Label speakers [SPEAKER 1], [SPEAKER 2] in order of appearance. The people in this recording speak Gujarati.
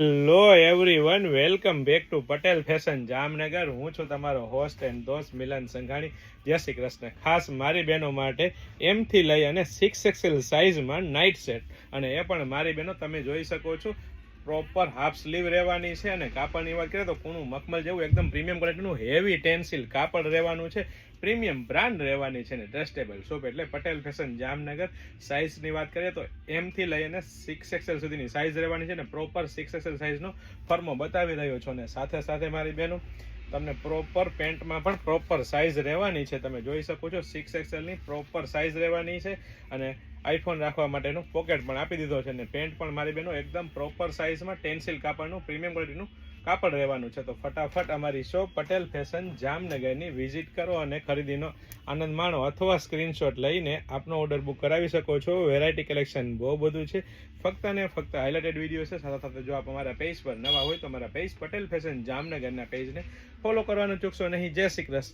[SPEAKER 1] Hello everyone, welcome back to Patel fashion Jamnagar. હું છું તમારો હોસ્ટ એન્ડ દોસ્ત મિલન સંઘાણી. જય શ્રી કૃષ્ણ. ખાસ મારી બહેનો માટે એમથી લઈ અને 6XL સાઇઝમાં નાઇટ સેટ, અને એ પણ મારી બહેનો તમે જોઈ શકો છો પ્રોપર હાફ સ્લીવ રહેવાની છે. અને કાપડની વાત કરીએ તો કૂણું મખમલ જેવું એકદમ પ્રીમિયમ ક્વોલિટીનું હેવી ટેન્સિલ કાપડ રહેવાનું છે. પ્રીમિયમ બ્રાન્ડ રહેવાની છે ને ટ્રસ્ટેબલ શોપ એટલે પટેલ ફેશન જામનગર. સાઇઝની વાત કરીએ તો એમથી લઈને 6XL સુધીની સાઇઝ રહેવાની છે ને પ્રોપર 6XL સાઇઝનો ફર્મો બતાવી રહ્યો છો. ને સાથે સાથે મારી બહેનો તમને પ્રોપર પેન્ટમાં પણ પ્રોપર સાઇઝ રહેવાની છે. તમે જોઈ શકો છો 6XLની પ્રોપર સાઇઝ રહેવાની છે. અને આઈફોન રાખવા માટેનો પોકેટ પણ આપી દીધો છે. અને પેન્ટ પણ મારી બહેનો એકદમ પ્રોપર સાઇઝમાં ટેન્સિલ કાપડનું પ્રીમિયમ ક્વોલિટીનું કાપડ રહેવાનું છે. તો ફટાફટ અમારી શોપ પટેલ ફેશન જામનગરની વિઝિટ કરો અને ખરીદીનો આનંદ માણો, અથવા સ્ક્રીનશોટ લઈને આપનો ઓર્ડર બુક કરાવી શકો છો. વેરાયટી કલેક્શન બહુ બધું છે, ફક્ત ને ફક્ત હાઇલાઇટેડ વિડીયો છે. સાથે સાથે જો આપ અમારા પેજ પર નવા હોય તો અમારા પેજ પટેલ ફેશન જામનગરના પેજને ફોલો કરવાનું ચૂકશો નહીં. જય શ્રી કૃષ્ણ.